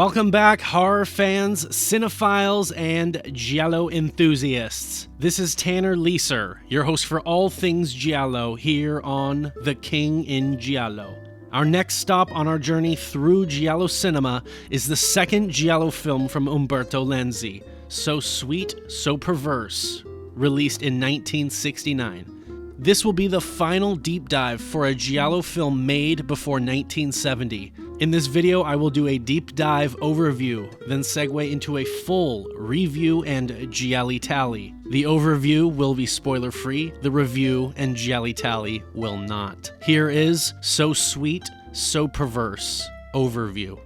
Welcome back, horror fans, cinephiles, and Giallo enthusiasts. This is Tanner Leeser, your host for all things Giallo here on The King in Giallo. Our next stop on our journey through Giallo cinema is the second Giallo film from Umberto Lenzi, So Sweet, So Perverse, released in 1969. This will be the final deep dive for a Giallo film made before 1970. In this video, I will do a deep dive overview, then segue into a full review and GialliTally. The overview will be spoiler-free, the review and GialliTally will not. Here is So Sweet, So Perverse overview.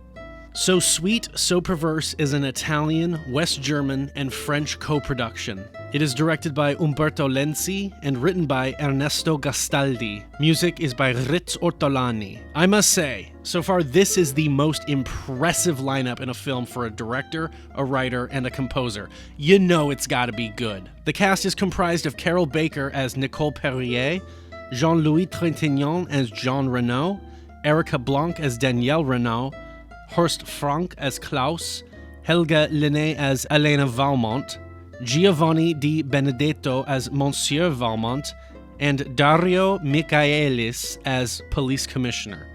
So Sweet, So Perverse is an Italian, West German, and French co-production. It is directed by Umberto Lenzi and written by Ernesto Gastaldi. Music is by Riz Ortolani. I must say, so far this is the most impressive lineup in a film for a director, a writer, and a composer. You know it's gotta be good. The cast is comprised of Carroll Baker as Nicole Perrier, Jean-Louis Trintignant as Jean Renaud, Erica Blanc as Danielle Renaud, Horst Frank as Klaus, Helga Linné as Elena Valmont, Giovanni Di Benedetto as Monsieur Valmont, and Dario Michaelis as Police Commissioner.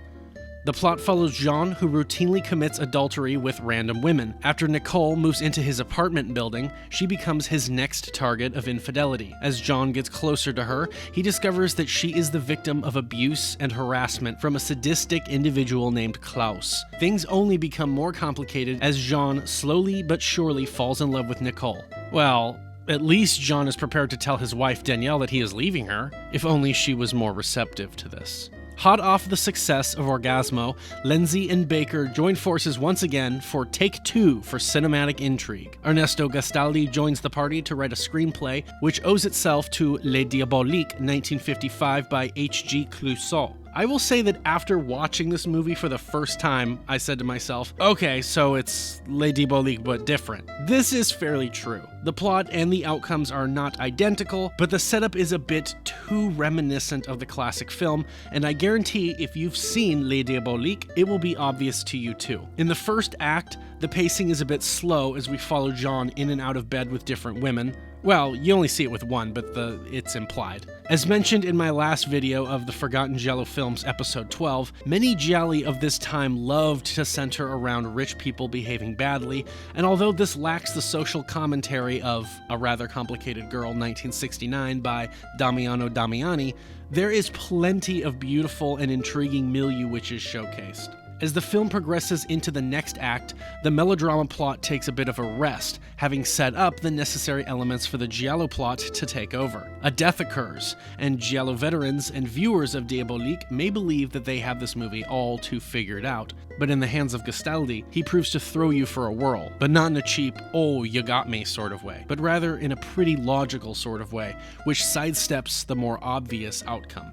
The plot follows Jean, who routinely commits adultery with random women. After Nicole moves into his apartment building, she becomes his next target of infidelity. As Jean gets closer to her, he discovers that she is the victim of abuse and harassment from a sadistic individual named Klaus. Things only become more complicated as Jean slowly but surely falls in love with Nicole. Well, at least Jean is prepared to tell his wife Danielle that he is leaving her, if only she was more receptive to this. Hot off the success of Orgasmo, Lenzi and Baker join forces once again for Take Two for cinematic intrigue. Ernesto Gastaldi joins the party to write a screenplay, which owes itself to Les Diaboliques 1955 by H.G. Clouzot. I will say that after watching this movie for the first time, I said to myself, okay, so it's Les Diaboliques but different. This is fairly true. The plot and the outcomes are not identical, but the setup is a bit too reminiscent of the classic film, and I guarantee if you've seen Les Diaboliques, it will be obvious to you too. In the first act, the pacing is a bit slow as we follow Jean in and out of bed with different women. Well, you only see it with one, but it's implied. As mentioned in my last video of the Forgotten Giallo Films episode 12, many gialli of this time loved to center around rich people behaving badly, and although this lacks the social commentary of A Rather Complicated Girl 1969 by Damiano Damiani, there is plenty of beautiful and intriguing milieu witches showcased. As the film progresses into the next act, the melodrama plot takes a bit of a rest, having set up the necessary elements for the Giallo plot to take over. A death occurs, and Giallo veterans and viewers of Diabolique may believe that they have this movie all too figured out, but in the hands of Gastaldi, he proves to throw you for a whirl, but not in a cheap, oh, you got me sort of way, but rather in a pretty logical sort of way, which sidesteps the more obvious outcome.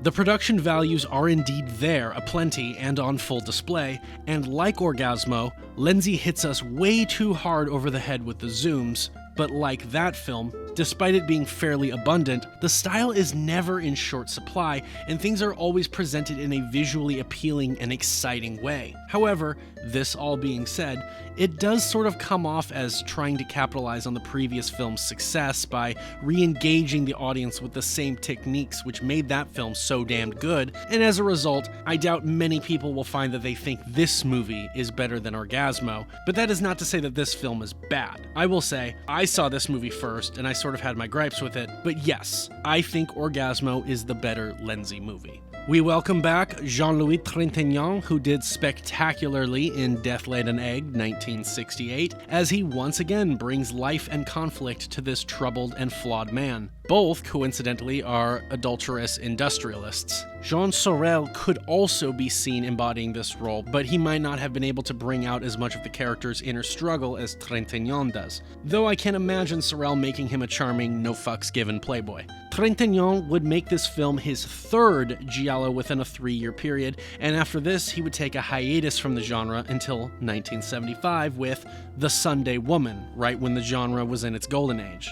The production values are indeed there, aplenty and on full display, and like Orgasmo, Lenzi hits us way too hard over the head with the zooms, but like that film, despite it being fairly abundant, the style is never in short supply, and things are always presented in a visually appealing and exciting way. However, this all being said, it does sort of come off as trying to capitalize on the previous film's success by re-engaging the audience with the same techniques which made that film so damned good, and as a result, I doubt many people will find that they think this movie is better than Orgasmo, but that is not to say that this film is bad. I will say, I saw this movie first, and I sort of had my gripes with it, but yes, I think Orgasmo is the better Lenzi movie. We welcome back Jean-Louis Trintignant, who did spectacularly in Death Laid an Egg, 1968, as he once again brings life and conflict to this troubled and flawed man. Both, coincidentally, are adulterous industrialists. Jean Sorel could also be seen embodying this role, but he might not have been able to bring out as much of the character's inner struggle as Trintignant does, though I can imagine Sorel making him a charming, no-fucks-given playboy. Trintignant would make this film his third Giallo within a 3-year period, and after this he would take a hiatus from the genre until 1975 with The Sunday Woman, right when the genre was in its golden age.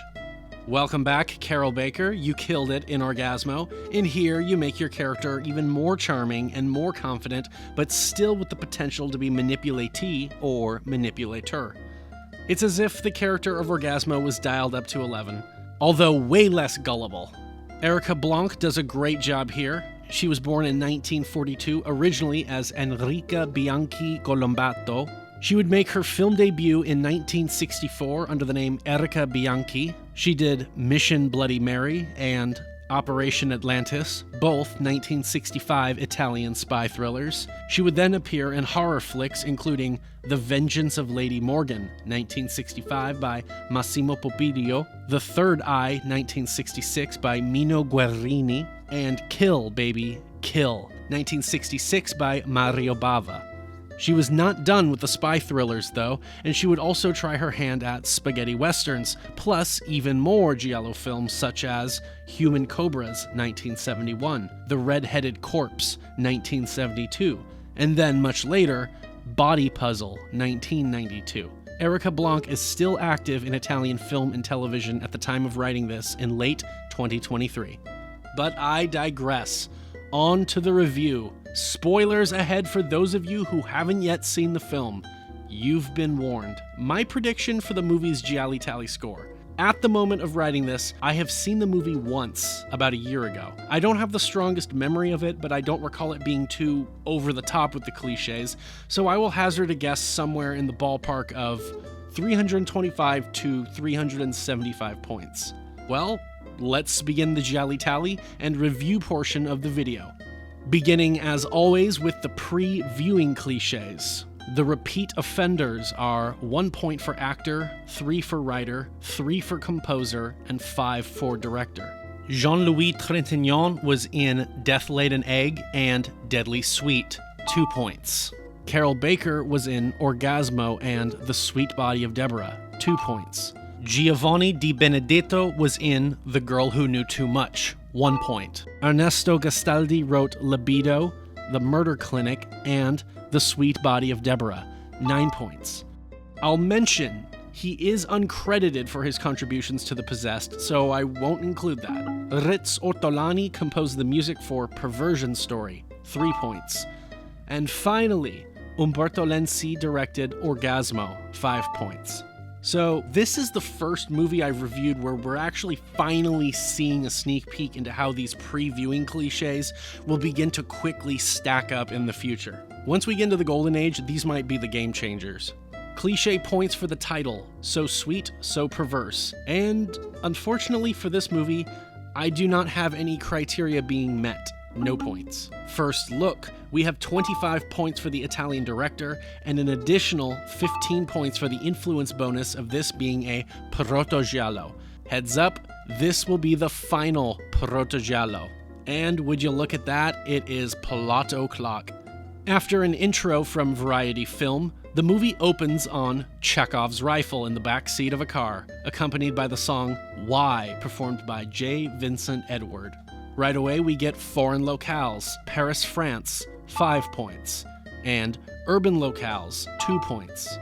Welcome back, Carroll Baker. You killed it in Orgasmo. In here, you make your character even more charming and more confident, but still with the potential to be manipulatee or manipulateur. It's as if the character of Orgasmo was dialed up to 11, although way less gullible. Erica Blanc does a great job here. She was born in 1942, originally as Enrica Bianchi Colombato. She would make her film debut in 1964 under the name Erica Bianchi. She did Mission Bloody Mary and Operation Atlantis, both 1965 Italian spy thrillers. She would then appear in horror flicks including The Vengeance of Lady Morgan, 1965 by Massimo Popidio, The Third Eye, 1966 by Mino Guerrini, and Kill, Baby, Kill, 1966 by Mario Bava. She was not done with the spy thrillers, though, and she would also try her hand at spaghetti westerns, plus even more giallo films such as Human Cobras, 1971, The Red-Headed Corpse, 1972, and then much later, Body Puzzle, 1992. Erica Blanc is still active in Italian film and television at the time of writing this in late 2023. But I digress. On to the review. Spoilers ahead for those of you who haven't yet seen the film. You've been warned. My prediction for the movie's GialliTally score. At the moment of writing this, I have seen the movie once, about a year ago. I don't have the strongest memory of it, but I don't recall it being too over the top with the cliches, so I will hazard a guess somewhere in the ballpark of 325 to 375 points. Well, let's begin the GialliTally and review portion of the video. Beginning, as always, with the pre-viewing cliches. The repeat offenders are 1 point for actor, 3 for writer, 3 for composer, and 5 for director. Jean-Louis Trintignant was in Death Laid an Egg and Deadly Sweet, 2 points. Carroll Baker was in Orgasmo and The Sweet Body of Deborah, 2 points. Giovanni Di Benedetto was in The Girl Who Knew Too Much, 1 point. Ernesto Gastaldi wrote Libido, The Murder Clinic, and The Sweet Body of Deborah, 9 points. I'll mention he is uncredited for his contributions to The Possessed, so I won't include that. Riz Ortolani composed the music for Perversion Story, 3 points. And finally, Umberto Lenzi directed Orgasmo, 5 points. So this is the first movie I've reviewed where we're actually finally seeing a sneak peek into how these pre-viewing cliches will begin to quickly stack up in the future. Once we get into the golden age, these might be the game changers. Cliche points for the title, So Sweet, So Perverse. And unfortunately for this movie, I do not have any criteria being met. No points. First look, we have 25 points for the Italian director and an additional 15 points for the influence bonus of this being a proto-giallo. Heads up, this will be the final proto-giallo. And would you look at that, it is plot o'clock. After an intro from Variety Film, the movie opens on Chekhov's rifle in the back seat of a car, accompanied by the song Why, performed by J. Vincent Edward. Right away, we get foreign locales, Paris, France, 5 points, and urban locales, 2 points.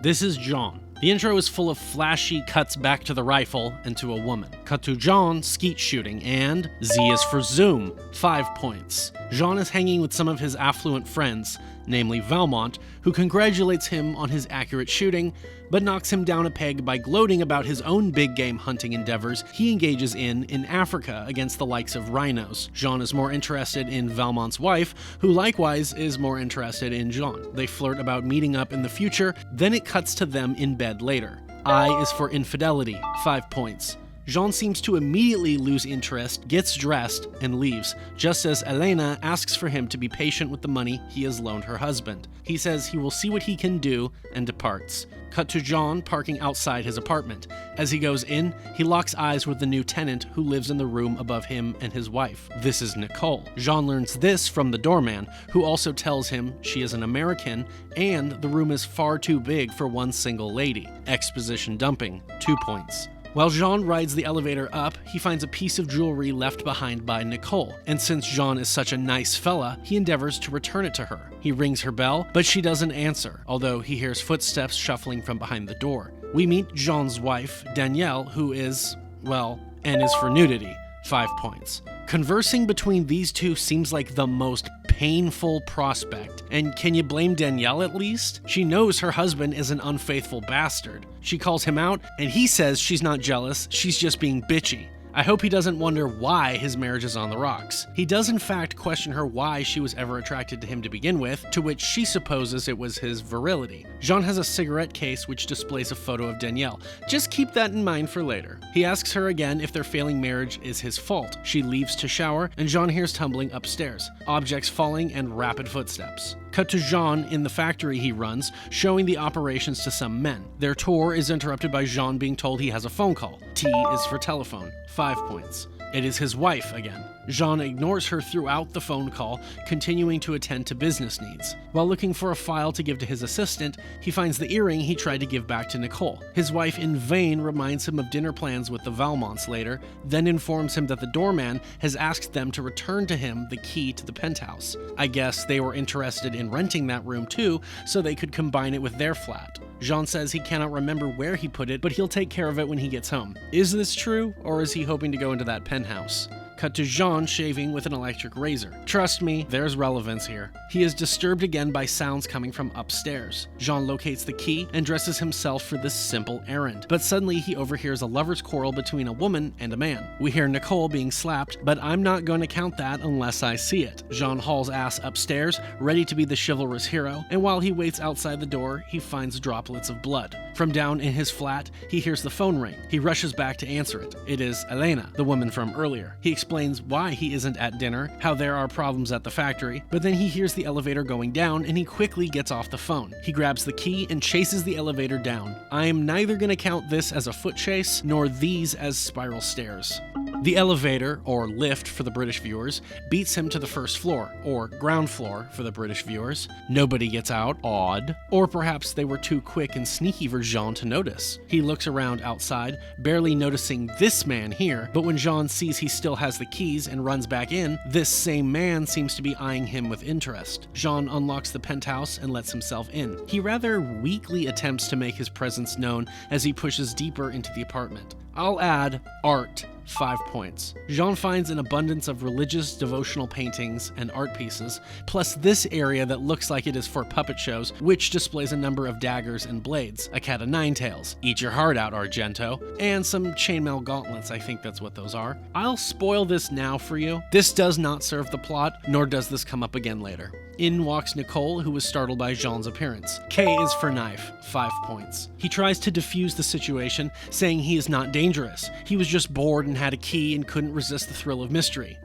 This is Jean. The intro is full of flashy cuts back to the rifle and to a woman. Cut to Jean skeet shooting, and Z is for zoom, 5 points. Jean is hanging with some of his affluent friends, namely Valmont, who congratulates him on his accurate shooting, but knocks him down a peg by gloating about his own big game hunting endeavors he engages in Africa against the likes of rhinos. Jean is more interested in Valmont's wife, who likewise is more interested in Jean. They flirt about meeting up in the future, then it cuts to them in bed later. I is for infidelity, 5 points. Jean seems to immediately lose interest, gets dressed, and leaves, just as Elena asks for him to be patient with the money he has loaned her husband. He says he will see what he can do, and departs. Cut to Jean parking outside his apartment. As he goes in, he locks eyes with the new tenant who lives in the room above him and his wife. This is Nicole. Jean learns this from the doorman, who also tells him she is an American, and the room is far too big for one single lady. Exposition dumping, 2 points. While Jean rides the elevator up, he finds a piece of jewelry left behind by Nicole, and since Jean is such a nice fella, he endeavors to return it to her. He rings her bell, but she doesn't answer, although he hears footsteps shuffling from behind the door. We meet Jean's wife, Danielle, who is, Well, N is for nudity, 5 points. Conversing between these two seems like the most painful prospect. And can you blame Danielle at least? She knows her husband is an unfaithful bastard. She calls him out, and he says she's not jealous, she's just being bitchy. I hope he doesn't wonder why his marriage is on the rocks. He does in fact question her why she was ever attracted to him to begin with, to which she supposes it was his virility. Jean has a cigarette case which displays a photo of Danielle. Just keep that in mind for later. He asks her again if their failing marriage is his fault. She leaves to shower, and Jean hears tumbling upstairs, objects falling and rapid footsteps. Cut to Jean in the factory he runs, showing the operations to some men. Their tour is interrupted by Jean being told he has a phone call. T is for telephone, 5 points. It is his wife again. Jean ignores her throughout the phone call, continuing to attend to business needs. While looking for a file to give to his assistant, he finds the earring he tried to give back to Nicole. His wife in vain reminds him of dinner plans with the Valmonts later, then informs him that the doorman has asked them to return to him the key to the penthouse. I guess they were interested in renting that room too, so they could combine it with their flat. Jean says he cannot remember where he put it, but he'll take care of it when he gets home. Is this true, or is he hoping to go into that penthouse? Cut to Jean shaving with an electric razor. Trust me, there's relevance here. He is disturbed again by sounds coming from upstairs. Jean locates the key and dresses himself for this simple errand. But suddenly he overhears a lover's quarrel between a woman and a man. We hear Nicole being slapped, but I'm not going to count that unless I see it. Jean hauls ass upstairs, ready to be the chivalrous hero, and while he waits outside the door, he finds droplets of blood. From down in his flat, he hears the phone ring. He rushes back to answer it. It is Elena, the woman from earlier. He explains why he isn't at dinner, how there are problems at the factory, but then he hears the elevator going down and he quickly gets off the phone. He grabs the key and chases the elevator down. I am neither going to count this as a foot chase, nor these as spiral stairs. The elevator, or lift for the British viewers, beats him to the first floor, or ground floor for the British viewers. Nobody gets out, odd. Or perhaps they were too quick and sneaky for Jean to notice. He looks around outside, barely noticing this man here, but when Jean sees he still has the keys and runs back in, this same man seems to be eyeing him with interest. Jean unlocks the penthouse and lets himself in. He rather weakly attempts to make his presence known as he pushes deeper into the apartment. I'll add art, 5 points. Jean finds an abundance of religious devotional paintings and art pieces, plus this area that looks like it is for puppet shows, which displays a number of daggers and blades, a cat of nine tails, eat your heart out, Argento, and some chainmail gauntlets, I think that's what those are. I'll spoil this now for you. This does not serve the plot, nor does this come up again later. In walks Nicole, who was startled by Jean's appearance. K is for knife, 5 points. He tries to defuse the situation, saying he is not dangerous. He was just bored and had a key and couldn't resist the thrill of mystery.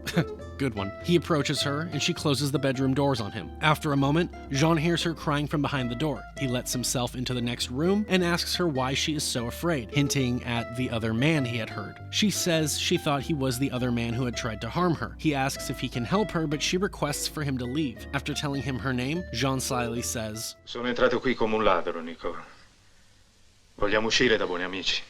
Good one. He approaches her, and she closes the bedroom doors on him. After a moment, Jean hears her crying from behind the door. He lets himself into the next room and asks her why she is so afraid, hinting at the other man he had heard. She says she thought he was the other man who had tried to harm her. He asks if he can help her, but she requests for him to leave. After telling him her name, Jean slyly says, Sono entrato qui come un ladro, Nico. Vogliamo uscire da buoni amici.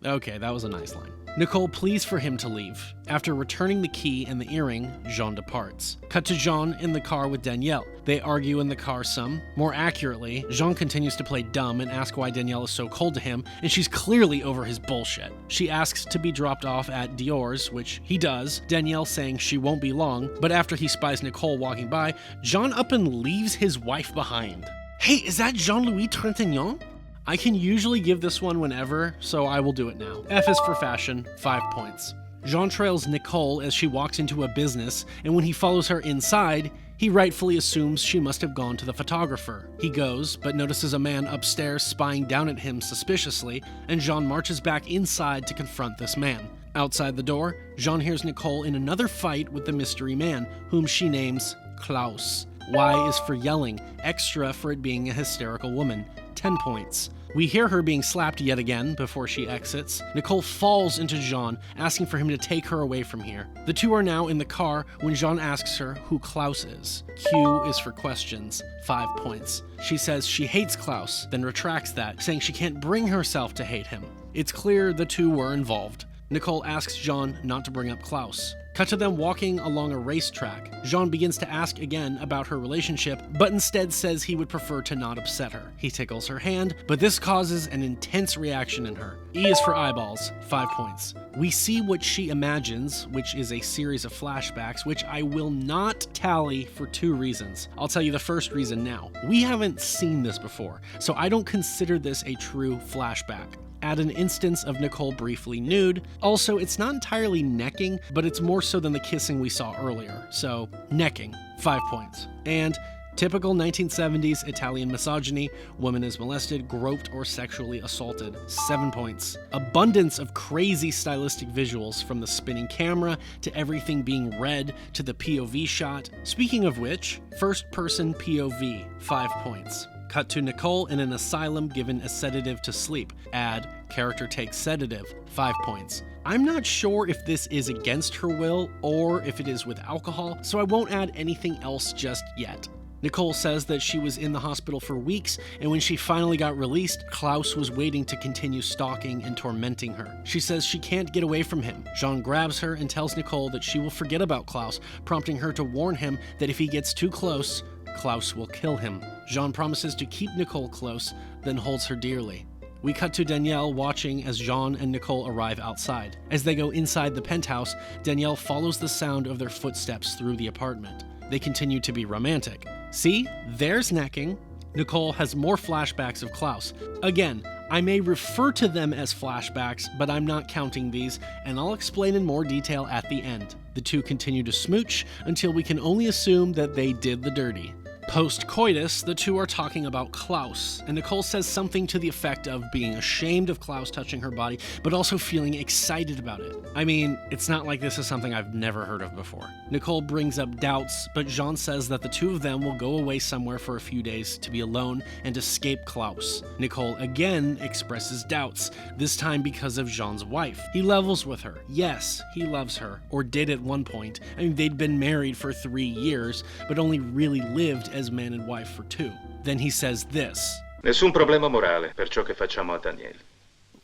Okay, that was a nice line. Nicole pleads for him to leave. After returning the key and the earring, Jean departs. Cut to Jean in the car with Danielle. They argue in the car some. More accurately, Jean continues to play dumb and ask why Danielle is so cold to him, and she's clearly over his bullshit. She asks to be dropped off at Dior's, which he does, Danielle saying she won't be long, but after he spies Nicole walking by, Jean up and leaves his wife behind. Hey, is that Jean-Louis Trintignant? I can usually give this one whenever, so I will do it now. F is for fashion, 5 points. Jean trails Nicole as she walks into a business, and when he follows her inside, he rightfully assumes she must have gone to the photographer. He goes, but notices a man upstairs spying down at him suspiciously, and Jean marches back inside to confront this man. Outside the door, Jean hears Nicole in another fight with the mystery man, whom she names Klaus. Y is for yelling, extra for it being a hysterical woman, 10 points. We hear her being slapped yet again before she exits. Nicole falls into Jean, asking for him to take her away from here. The two are now in the car when Jean asks her who Klaus is. Q is for questions, 5 points. She says she hates Klaus, then retracts that, saying she can't bring herself to hate him. It's clear the two were involved. Nicole asks Jean not to bring up Klaus. Cut to them walking along a racetrack. Jean begins to ask again about her relationship, but instead says he would prefer to not upset her. He tickles her hand, but this causes an intense reaction in her. E is for eyeballs, 5 points. We see what she imagines, which is a series of flashbacks, which I will not tally for 2 reasons. I'll tell you the first reason now. We haven't seen this before, so I don't consider this a true flashback. Add an instance of Nicole briefly nude. Also, it's not entirely necking, but it's more so than the kissing we saw earlier. So, necking, 5 points. And typical 1970s Italian misogyny, woman is molested, groped, or sexually assaulted, 7 points. Abundance of crazy stylistic visuals, from the spinning camera to everything being red to the POV shot. Speaking of which, first person POV, 5 points. Cut to Nicole in an asylum given a sedative to sleep. Add, character takes sedative, 5 points. I'm not sure if this is against her will or if it is with alcohol, so I won't add anything else just yet. Nicole says that she was in the hospital for weeks, and when she finally got released, Klaus was waiting to continue stalking and tormenting her. She says she can't get away from him. Jean grabs her and tells Nicole that she will forget about Klaus, prompting her to warn him that if he gets too close, Klaus will kill him. Jean promises to keep Nicole close, then holds her dearly. We cut to Danielle watching as Jean and Nicole arrive outside. As they go inside the penthouse, Danielle follows the sound of their footsteps through the apartment. They continue to be romantic. See, there's necking. Nicole has more flashbacks of Klaus. Again, I may refer to them as flashbacks, but I'm not counting these, and I'll explain in more detail at the end. The two continue to smooch until we can only assume that they did the dirty. Post-coitus, the two are talking about Klaus, and Nicole says something to the effect of being ashamed of Klaus touching her body, but also feeling excited about it. I mean, it's not like this is something I've never heard of before. Nicole brings up doubts, but Jean says that the two of them will go away somewhere for a few days to be alone and escape Klaus. Nicole again expresses doubts, this time because of Jean's wife. He levels with her. Yes, he loves her, or did at one point. I mean, they'd been married for 3 years, but only really lived as man and wife for 2. Then he says this. Nessun problema morale per ciò che facciamo a Daniele.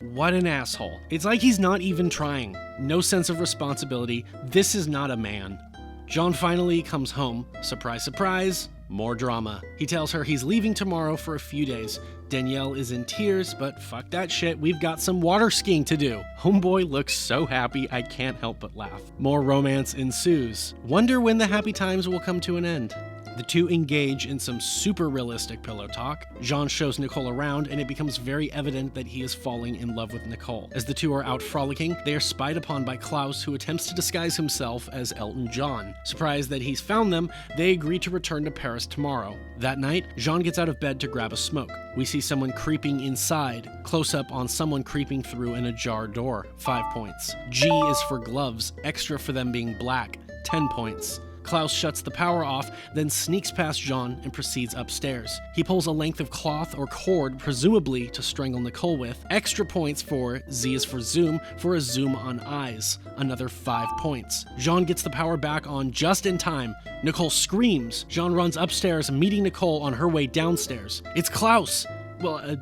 What an asshole. It's like he's not even trying. No sense of responsibility. This is not a man. Jean finally comes home. Surprise, surprise. More drama. He tells her he's leaving tomorrow for a few days. Danielle is in tears, but fuck that shit, we've got some water skiing to do. Homeboy looks so happy, I can't help but laugh. More romance ensues. Wonder when the happy times will come to an end. The two engage in some super realistic pillow talk. Jean shows Nicole around, and it becomes very evident that he is falling in love with Nicole. As the two are out frolicking, they are spied upon by Klaus, who attempts to disguise himself as Elton John. Surprised that he's found them, they agree to return to Paris tomorrow. That night, Jean gets out of bed to grab a smoke. We see someone creeping inside. Close up on someone creeping through an ajar door, 5 points. G is for gloves, extra for them being black, 10 points. Klaus shuts the power off, then sneaks past Jean and proceeds upstairs. He pulls a length of cloth or cord, presumably to strangle Nicole with. Extra points for Z is for zoom, for a zoom on eyes. Another 5 points. Jean gets the power back on just in time. Nicole screams. Jean runs upstairs, meeting Nicole on her way downstairs. It's Klaus! Well,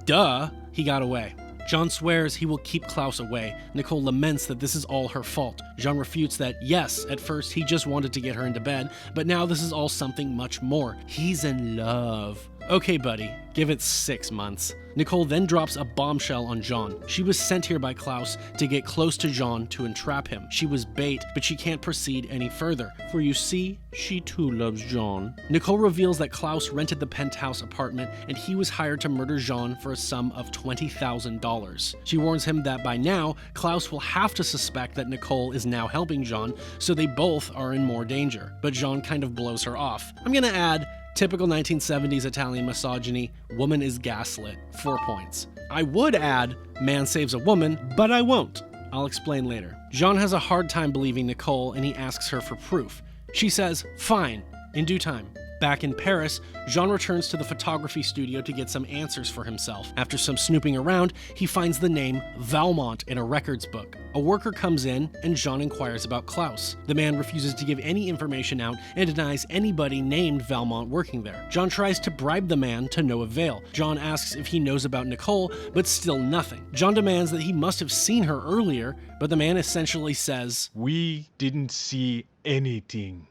duh. He got away. Jean swears he will keep Klaus away. Nicole laments that this is all her fault. Jean refutes that, yes, at first he just wanted to get her into bed, but now this is all something much more. He's in love. Okay, buddy, give it 6 months. Nicole then drops a bombshell on Jean. She was sent here by Klaus to get close to Jean to entrap him. She was bait, but she can't proceed any further, for you see, she too loves Jean. Nicole reveals that Klaus rented the penthouse apartment and he was hired to murder Jean for a sum of $20,000. She warns him that by now, Klaus will have to suspect that Nicole is now helping Jean, so they both are in more danger. But Jean kind of blows her off. I'm gonna add, typical 1970s Italian misogyny, woman is gaslit, 4 points. I would add, man saves a woman, but I won't. I'll explain later. Jean has a hard time believing Nicole and he asks her for proof. She says, fine, in due time. Back in Paris, Jean returns to the photography studio to get some answers for himself. After some snooping around, he finds the name Valmont in a records book. A worker comes in, and Jean inquires about Klaus. The man refuses to give any information out and denies anybody named Valmont working there. Jean tries to bribe the man to no avail. Jean asks if he knows about Nicole, but still nothing. Jean demands that he must have seen her earlier, but the man essentially says, "We didn't see anything.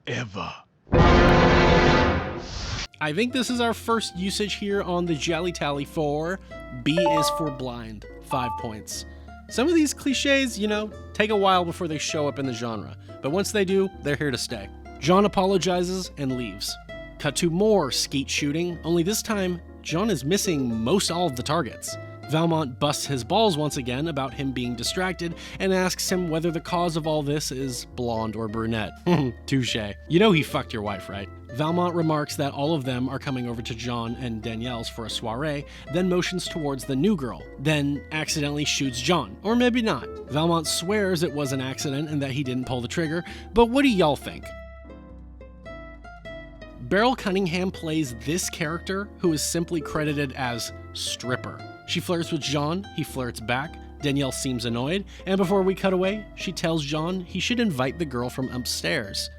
Ever." I think this is our first usage here on the GialliTally for B is for blind. 5 points. Some of these cliches, take a while before they show up in the genre, but once they do, they're here to stay. Jean apologizes and leaves. Cut to more skeet shooting, only this time, Jean is missing most all of the targets. Valmont busts his balls once again about him being distracted and asks him whether the cause of all this is blonde or brunette. Touché. You know he fucked your wife, right? Valmont remarks that all of them are coming over to Jean and Danielle's for a soiree, then motions towards the new girl, then accidentally shoots Jean. Or maybe not. Valmont swears it was an accident and that he didn't pull the trigger, but what do y'all think? Beryl Cunningham plays this character, who is simply credited as stripper. She flirts with Jean, he flirts back, Danielle seems annoyed, and before we cut away, she tells Jean he should invite the girl from upstairs.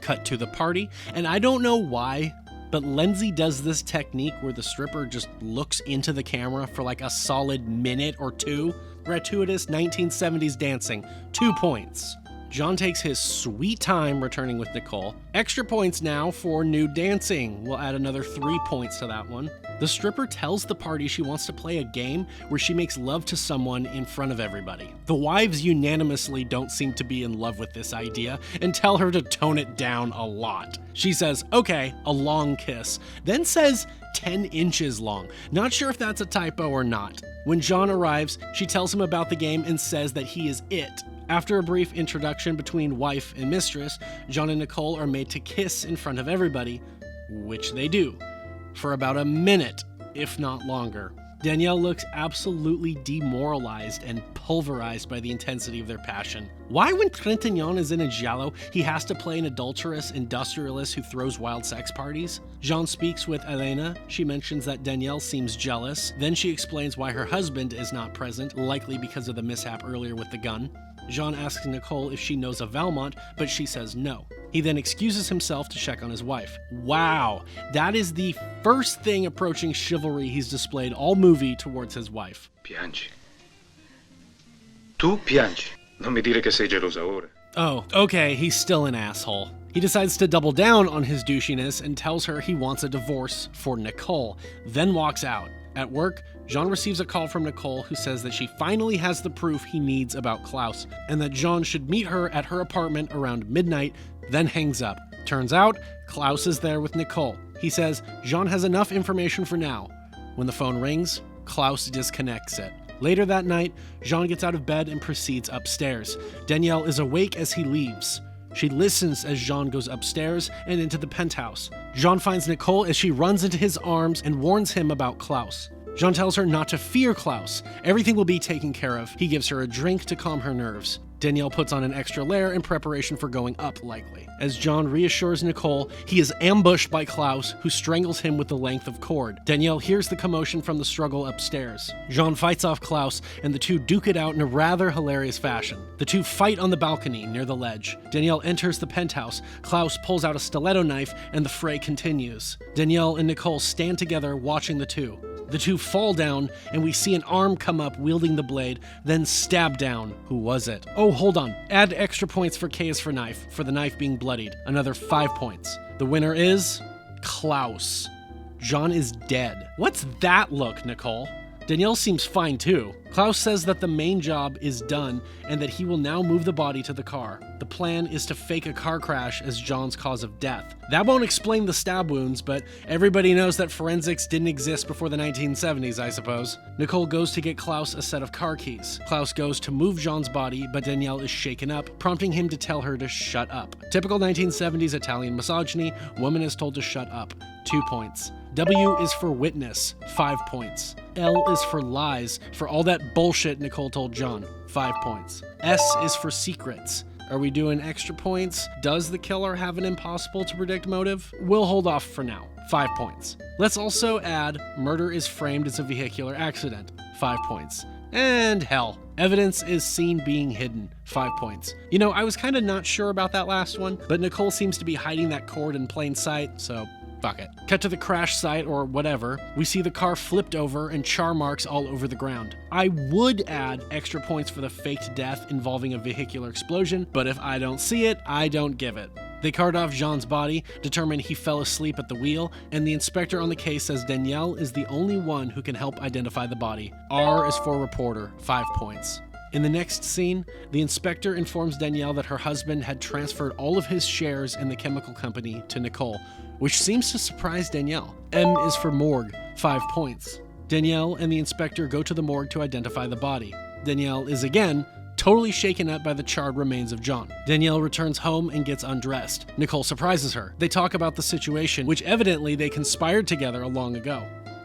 Cut to the party, and I don't know why, but Lenzi does this technique where the stripper just looks into the camera for like a solid minute or two. Gratuitous 1970s dancing, 2 points. Jean takes his sweet time returning with Nicole. Extra points now for nude dancing. We'll add another 3 points to that one. The stripper tells the party she wants to play a game where she makes love to someone in front of everybody. The wives unanimously don't seem to be in love with this idea and tell her to tone it down a lot. She says, okay, a long kiss, then says 10 inches long. Not sure if that's a typo or not. When Jean arrives, she tells him about the game and says that he is it. After a brief introduction between wife and mistress, Jean and Nicole are made to kiss in front of everybody, which they do, for about a minute, if not longer. Danielle looks absolutely demoralized and pulverized by the intensity of their passion. Why, when Trintignant is in a giallo, he has to play an adulterous industrialist who throws wild sex parties? Jean speaks with Elena. She mentions that Danielle seems jealous. Then she explains why her husband is not present, likely because of the mishap earlier with the gun. Jean asks Nicole if she knows of Valmont, but she says no. He then excuses himself to check on his wife. Wow, that is the first thing approaching chivalry he's displayed all movie towards his wife. Piangi. Tu piangi. Non mi dire che sei gelosa ora. Oh, okay, he's still an asshole. He decides to double down on his douchiness and tells her he wants a divorce for Nicole, then walks out. At work, Jean receives a call from Nicole who says that she finally has the proof he needs about Klaus, and that Jean should meet her at her apartment around midnight, then hangs up. Turns out, Klaus is there with Nicole. He says Jean has enough information for now. When the phone rings, Klaus disconnects it. Later that night, Jean gets out of bed and proceeds upstairs. Danielle is awake as he leaves. She listens as Jean goes upstairs and into the penthouse. Jean finds Nicole as she runs into his arms and warns him about Klaus. Jean tells her not to fear Klaus. Everything will be taken care of. He gives her a drink to calm her nerves. Danielle puts on an extra layer in preparation for going up, likely. As Jean reassures Nicole, he is ambushed by Klaus, who strangles him with the length of cord. Danielle hears the commotion from the struggle upstairs. Jean fights off Klaus, and the two duke it out in a rather hilarious fashion. The two fight on the balcony near the ledge. Danielle enters the penthouse. Klaus pulls out a stiletto knife, and the fray continues. Danielle and Nicole stand together watching the two. The two fall down, and we see an arm come up wielding the blade, then stab down. Who was it? Oh, hold on. Add extra points for K is for knife, for the knife being bloodied. Another 5 points. The winner is Klaus. Jean is dead. What's that look, Nicole? Danielle seems fine too. Klaus says that the main job is done and that he will now move the body to the car. The plan is to fake a car crash as Jean's cause of death. That won't explain the stab wounds, but everybody knows that forensics didn't exist before the 1970s, I suppose. Nicole goes to get Klaus a set of car keys. Klaus goes to move Jean's body, but Danielle is shaken up, prompting him to tell her to shut up. Typical 1970s Italian misogyny, woman is told to shut up. 2 points. W is for witness, 5 points. L is for lies, for all that bullshit Nicole told John, 5 points. S is for secrets, Are we doing extra points? Does the killer have an impossible to predict motive? We'll hold off for now. 5 points. Let's also add murder is framed as a vehicular accident. 5 points. And hell, evidence is seen being hidden. 5 points. You know, I was kind of not sure about that last one, but Nicole seems to be hiding that cord in plain sight, so fuck it. Cut to the crash site or whatever. We see the car flipped over and char marks all over the ground. I would add extra points for the faked death involving a vehicular explosion, but if I don't see it, I don't give it. They cart off Jean's body, determine he fell asleep at the wheel, and the inspector on the case says Danielle is the only one who can help identify the body. R is for reporter, 5 points. In the next scene, the inspector informs Danielle that her husband had transferred all of his shares in the chemical company to Nicole, which seems to surprise Danielle. M is for morgue, 5 points. Danielle and the inspector go to the morgue to identify the body. Danielle is again totally shaken up by the charred remains of John. Danielle returns home and gets undressed. Nicole surprises her. They talk about the situation, which evidently they conspired together long ago.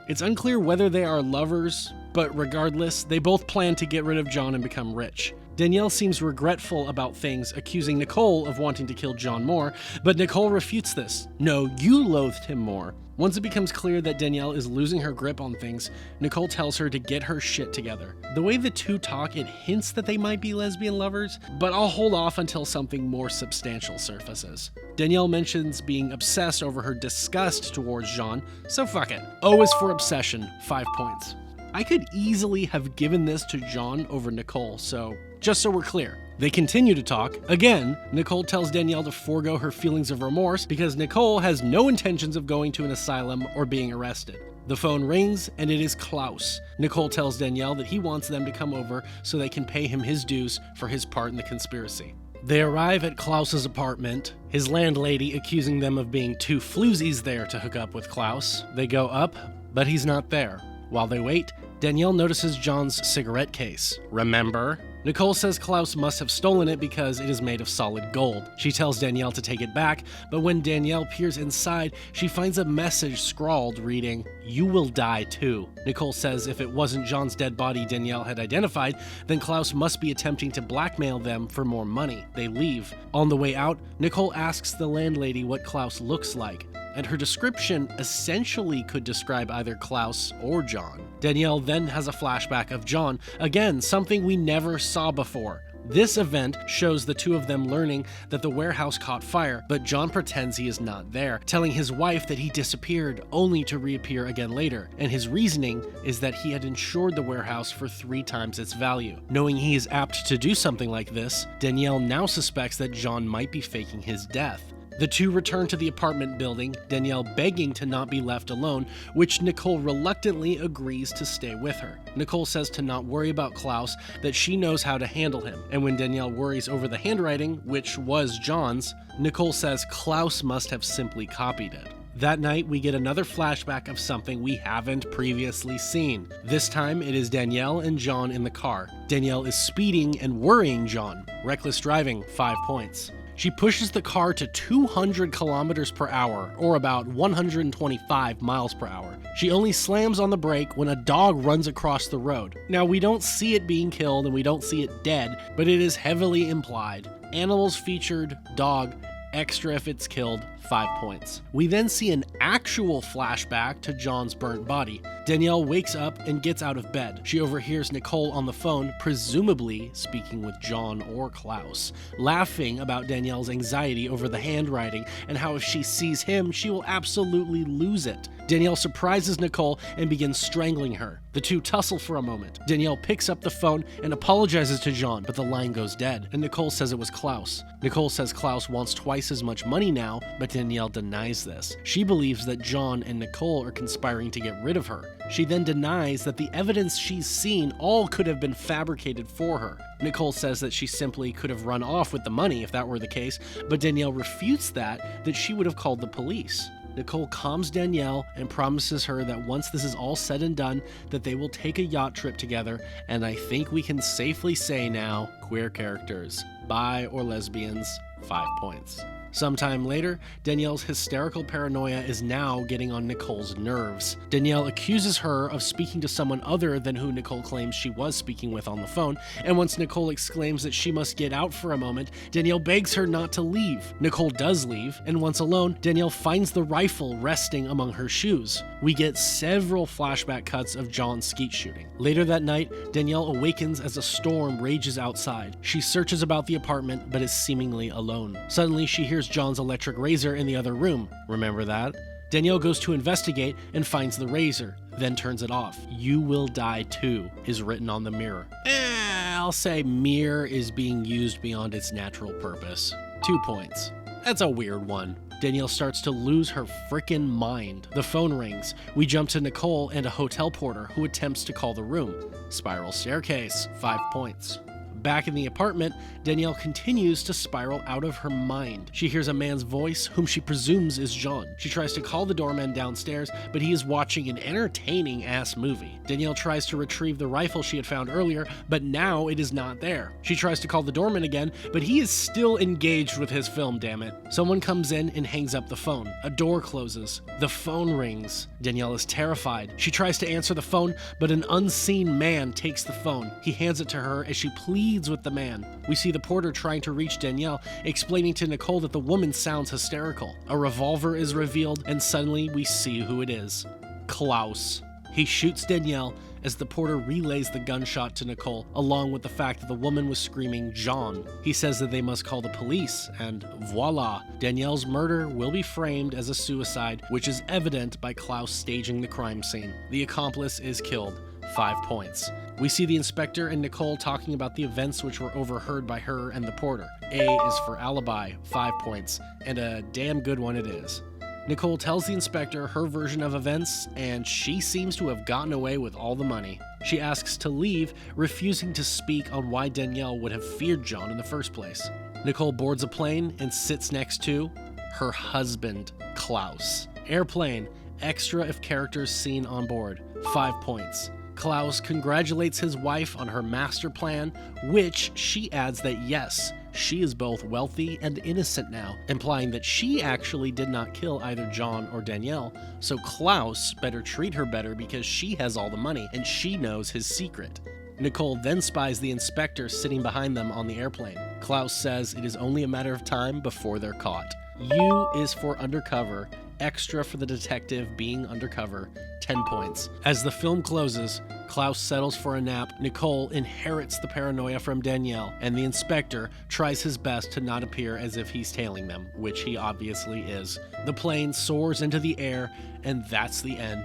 It's unclear whether they are lovers, but regardless, they both plan to get rid of John and become rich. Danielle seems regretful about things, accusing Nicole of wanting to kill John more, but Nicole refutes this. No, you loathed him more. Once it becomes clear that Danielle is losing her grip on things, Nicole tells her to get her shit together. The way the two talk, it hints that they might be lesbian lovers, but I'll hold off until something more substantial surfaces. Danielle mentions being obsessed over her disgust towards Jean, so fuck it. O is for obsession, 5 points. I could easily have given this to John over Nicole, so just so we're clear. They continue to talk. Again, Nicole tells Danielle to forego her feelings of remorse because Nicole has no intentions of going to an asylum or being arrested. The phone rings and it is Klaus. Nicole tells Danielle that he wants them to come over so they can pay him his dues for his part in the conspiracy. They arrive at Klaus's apartment, his landlady accusing them of being two floozies there to hook up with Klaus. They go up, but he's not there. While they wait, Danielle notices John's cigarette case. Remember? Nicole says Klaus must have stolen it because it is made of solid gold. She tells Danielle to take it back, but when Danielle peers inside, she finds a message scrawled reading, "You will die too." Nicole says if it wasn't John's dead body Danielle had identified, then Klaus must be attempting to blackmail them for more money. They leave. On the way out, Nicole asks the landlady what Klaus looks like, and her description essentially could describe either Klaus or John. Danielle then has a flashback of John, again something we never saw before. This event shows the two of them learning that the warehouse caught fire, but John pretends he is not there, telling his wife that he disappeared only to reappear again later, and his reasoning is that he had insured the warehouse for 3 times its value. Knowing he is apt to do something like this, Danielle now suspects that John might be faking his death. The two return to the apartment building, Danielle begging to not be left alone, which Nicole reluctantly agrees to stay with her. Nicole says to not worry about Klaus, that she knows how to handle him, and when Danielle worries over the handwriting, which was John's, Nicole says Klaus must have simply copied it. That night, we get another flashback of something we haven't previously seen. This time, it is Danielle and John in the car. Danielle is speeding and worrying John. Reckless driving, 5 points. She pushes the car to 200 kilometers per hour, or about 125 miles per hour. She only slams on the brake when a dog runs across the road. Now, we don't see it being killed and we don't see it dead, but it is heavily implied. Animals featured, dog, extra if it's killed, 5 points. We then see an actual flashback to John's burnt body. Danielle wakes up and gets out of bed. She overhears Nicole on the phone, presumably speaking with John or Klaus, laughing about Danielle's anxiety over the handwriting and how if she sees him, she will absolutely lose it. Danielle surprises Nicole and begins strangling her. The two tussle for a moment. Danielle picks up the phone and apologizes to John, but the line goes dead, and Nicole says it was Klaus. Nicole says Klaus wants twice as much money now, but Danielle denies this. She believes that John and Nicole are conspiring to get rid of her. She then denies that the evidence she's seen all could have been fabricated for her. Nicole says that she simply could have run off with the money if that were the case, but Danielle refutes that she would have called the police. Nicole calms Danielle and promises her that once this is all said and done, that they will take a yacht trip together, and I think we can safely say now, queer characters, bi or lesbians, 5 points. Sometime later, Danielle's hysterical paranoia is now getting on Nicole's nerves. Danielle accuses her of speaking to someone other than who Nicole claims she was speaking with on the phone, and once Nicole exclaims that she must get out for a moment, Danielle begs her not to leave. Nicole does leave, and once alone, Danielle finds the rifle resting among her shoes. We get several flashback cuts of John's skeet shooting. Later that night, Danielle awakens as a storm rages outside. She searches about the apartment, but is seemingly alone. Suddenly, she hears John's electric razor in the other room. Remember that? Danielle goes to investigate and finds the razor, then turns it off. "You will die too," is written on the mirror. I'll say mirror is being used beyond its natural purpose. 2 points. That's a weird one. Danielle starts to lose her frickin' mind. The phone rings. We jump to Nicole and a hotel porter who attempts to call the room. Spiral staircase, 5 points. Back in the apartment, Danielle continues to spiral out of her mind. She hears a man's voice, whom she presumes is John. She tries to call the doorman downstairs, but he is watching an entertaining-ass movie. Danielle tries to retrieve the rifle she had found earlier, but now it is not there. She tries to call the doorman again, but he is still engaged with his film, damn it. Someone comes in and hangs up the phone. A door closes. The phone rings. Danielle is terrified. She tries to answer the phone, but an unseen man takes the phone. He hands it to her as she pleads with the man. We see the porter trying to reach Danielle, explaining to Nicole that the woman sounds hysterical. A revolver is revealed, and suddenly we see who it is. Klaus. He shoots Danielle as the porter relays the gunshot to Nicole, along with the fact that the woman was screaming John. He says that they must call the police, and voila, Danielle's murder will be framed as a suicide, which is evident by Klaus staging the crime scene. The accomplice is killed. 5 points. We see the inspector and Nicole talking about the events which were overheard by her and the porter. A is for alibi, 5 points, and a damn good one it is. Nicole tells the inspector her version of events, and she seems to have gotten away with all the money. She asks to leave, refusing to speak on why Danielle would have feared John in the first place. Nicole boards a plane and sits next to her husband, Klaus. Airplane, extra if characters seen on board, 5 points. Klaus congratulates his wife on her master plan, which she adds that yes, she is both wealthy and innocent now, implying that she actually did not kill either John or Danielle, so Klaus better treat her better because she has all the money and she knows his secret. Nicole then spies the inspector sitting behind them on the airplane. Klaus says it is only a matter of time before they're caught. U is for undercover, extra for the detective being undercover, 10 points. As the film closes, Klaus settles for a nap, Nicole inherits the paranoia from Danielle, and the inspector tries his best to not appear as if he's tailing them, which he obviously is. The plane soars into the air, and that's the end.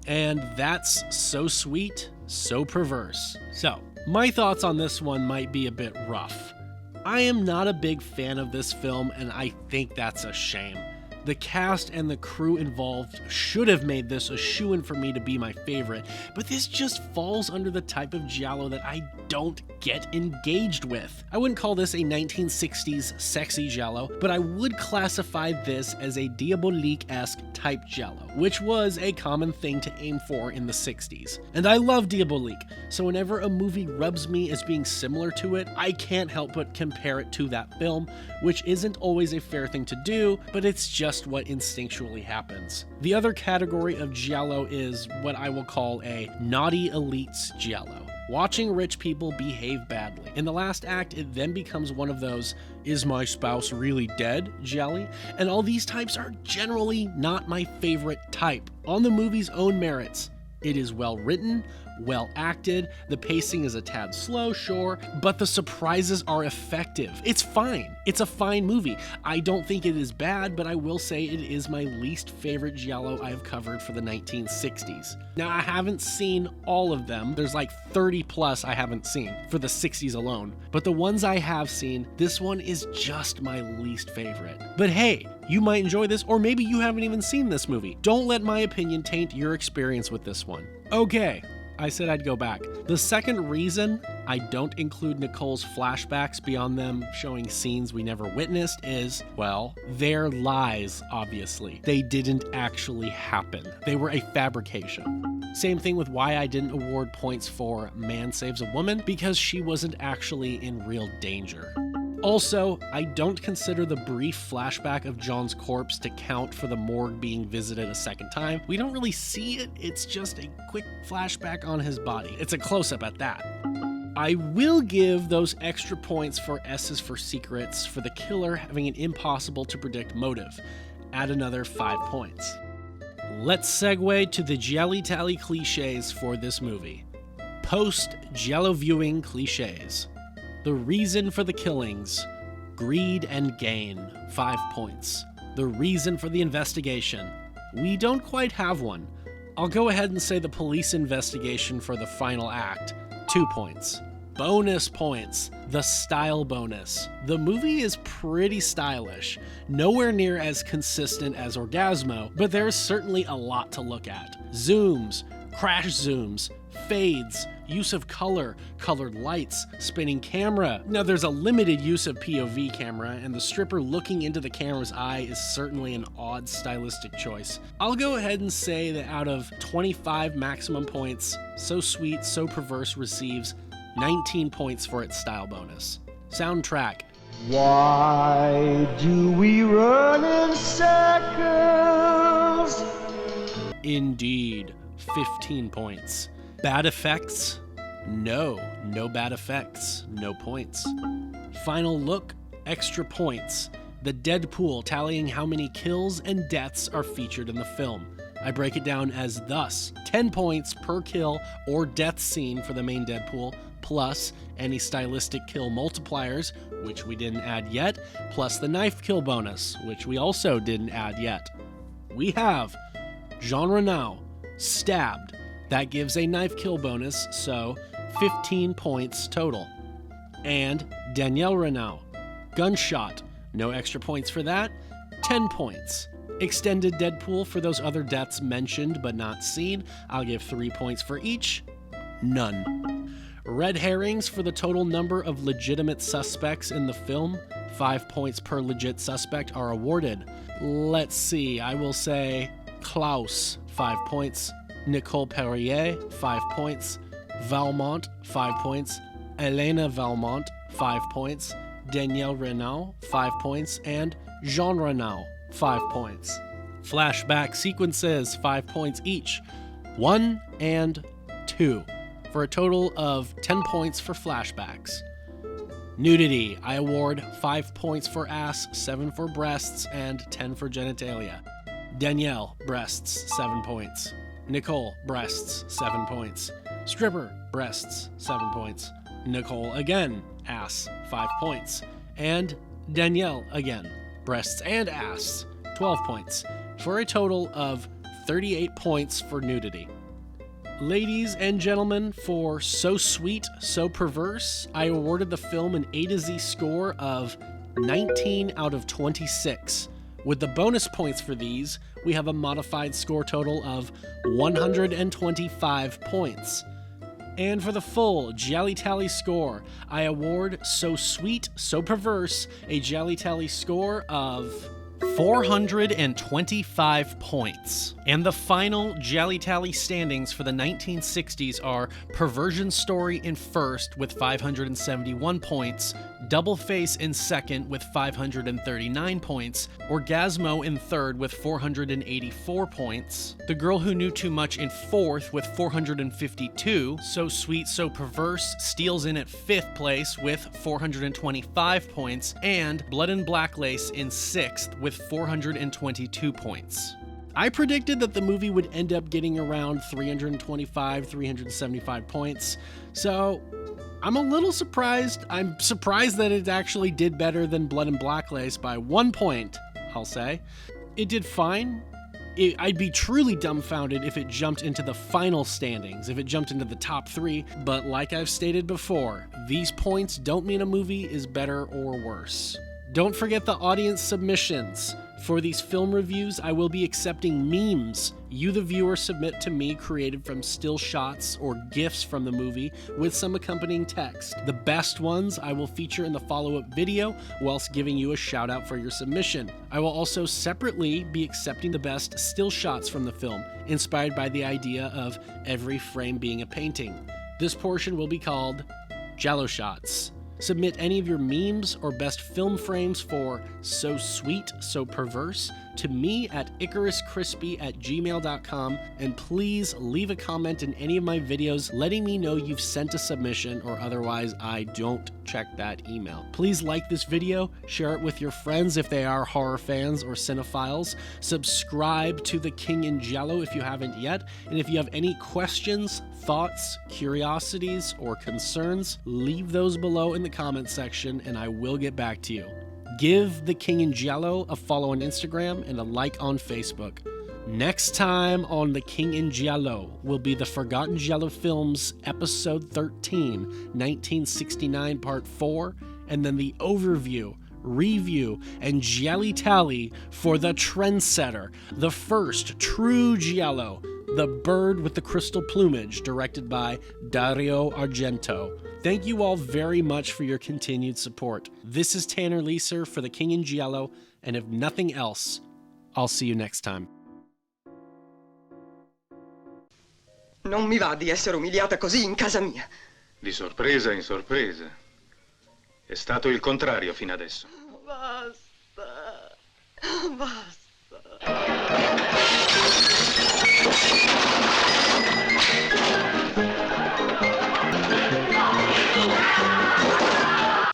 And that's so sweet, so perverse. So, my thoughts on this one might be a bit rough. I am not a big fan of this film, and I think that's a shame. The cast and the crew involved should have made this a shoo-in for me to be my favorite, but this just falls under the type of giallo that I don't get engaged with. I wouldn't call this a 1960s sexy giallo, but I would classify this as a Diabolique-esque type giallo, which was a common thing to aim for in the 60s. And I love Diabolique, so whenever a movie rubs me as being similar to it, I can't help but compare it to that film, which isn't always a fair thing to do, but it's just what instinctually happens. The other category of giallo is what I will call a naughty elites giallo. Watching rich people behave badly. In the last act, it then becomes one of those, is my spouse really dead gialli? And all these types are generally not my favorite type, on the movie's own merits. It is well written, well acted, the pacing is a tad slow, sure, but the surprises are effective. It's fine. It's a fine movie. I don't think it is bad, but I will say it is my least favorite giallo I have covered for the 1960s. Now, I haven't seen all of them. There's like 30 plus I haven't seen for the 60s alone, but the ones I have seen, this one is just my least favorite. But hey, you might enjoy this, or maybe you haven't even seen this movie. Don't let my opinion taint your experience with this one. Okay. I said I'd go back. The second reason I don't include Nicole's flashbacks beyond them showing scenes we never witnessed is, well, they're lies, obviously. They didn't actually happen. They were a fabrication. Same thing with why I didn't award points for Man Saves a Woman, because she wasn't actually in real danger. Also, I don't consider the brief flashback of John's corpse to count for the morgue being visited a second time. We don't really see it, it's just a quick flashback on his body. It's a close-up at that. I will give those extra points for S's for secrets for the killer having an impossible to predict motive. Add another 5 points. Let's segue to the GialliTally cliches for this movie. Post-Giallo viewing cliches. The reason for the killings, greed and gain, 5 points. The reason for the investigation, we don't quite have one. I'll go ahead and say the police investigation for the final act, 2 points. Bonus points, the style bonus. The movie is pretty stylish, nowhere near as consistent as Orgasmo, but there's certainly a lot to look at. Zooms, crash zooms, fades, use of color, colored lights, spinning camera. Now there's a limited use of POV camera, and the stripper looking into the camera's eye is certainly an odd stylistic choice. I'll go ahead and say that out of 25 maximum points, So Sweet, So Perverse receives 19 points for its style bonus. Soundtrack. Why do we run in circles? Indeed, 15 points. Bad effects? No bad effects, no points. Final look, extra points. The Deadpool tallying how many kills and deaths are featured in the film. I break it down as thus: 10 points per kill or death scene for the main Deadpool, plus any stylistic kill multipliers, which we didn't add yet, plus the knife kill bonus, which we also didn't add yet. We have Jean Reno stabbed. That gives a knife kill bonus, so 15 points total. And Danielle Reno, gunshot, no extra points for that, 10 points. Extended Deadpool for those other deaths mentioned but not seen, I'll give 3 points for each, none. Red herrings for the total number of legitimate suspects in the film, 5 points per legit suspect are awarded. Let's see, I will say Klaus, 5 points. Nicole Perrier, 5 points. Valmont, 5 points. Elena Valmont, 5 points. Danielle Reno, 5 points. And Jean Reno, 5 points. Flashback sequences, 5 points each. 1 and 2, for a total of 10 points for flashbacks. Nudity, I award 5 points for ass, 7 for breasts, and 10 for genitalia. Danielle, breasts, 7 points. Nicole, breasts, 7 points. Stripper, breasts, 7 points. Nicole again, ass, 5 points. And Danielle again, breasts and ass, 12 points, for a total of 38 points for nudity. Ladies and gentlemen, for So Sweet, So Perverse, I awarded the film an A to Z score of 19 out of 26. With the bonus points for these, we have a modified score total of 125 points. And for the full GialliTally score, I award So Sweet, So Perverse a GialliTally score of 425 points. And the final GialliTally standings for the 1960s are Perversion Story in first with 571 points, Double Face in second with 539 points, Orgasmo in third with 484 points, The Girl Who Knew Too Much in fourth with 452, So Sweet, So Perverse steals in at fifth place with 425 points, and Blood and Black Lace in sixth with 422 points. I predicted that the movie would end up getting around 325, 375 points, so I'm a little surprised. I'm surprised that it actually did better than Blood and Black Lace by 1 point, I'll say. It did fine. I'd be truly dumbfounded if it jumped into the final standings, if it jumped into the top 3, but like I've stated before, these points don't mean a movie is better or worse. Don't forget the audience submissions. For these film reviews, I will be accepting memes you, the viewer, submit to me created from still shots or GIFs from the movie with some accompanying text. The best ones I will feature in the follow-up video whilst giving you a shout out for your submission. I will also separately be accepting the best still shots from the film, inspired by the idea of every frame being a painting. This portion will be called Giallo Shots. Submit any of your memes or best film frames for So Sweet, So Perverse to me at icaruscrispy@gmail.com, and please leave a comment in any of my videos letting me know you've sent a submission, or otherwise I don't check that email. Please like this video, share it with your friends if they are horror fans or cinephiles, subscribe to The King in Giallo if you haven't yet, and if you have any questions, thoughts, curiosities, or concerns, leave those below in the comment section and I will get back to you. Give The King in Giallo a follow on Instagram and a like on Facebook. Next time on The King in Giallo will be the Forgotten Giallo Films Episode 13, 1969 Part 4, and then the overview, review, and GialliTally for the trendsetter, the first true Giallo, The Bird with the Crystal Plumage, directed by Dario Argento. Thank you all very much for your continued support. This is Tanner Leeser for The King in Giallo, and if nothing else, I'll see you next time. Non mi va di essere umiliata così in casa mia. Di sorpresa in sorpresa. È stato il contrario fino adesso. Basta. Basta.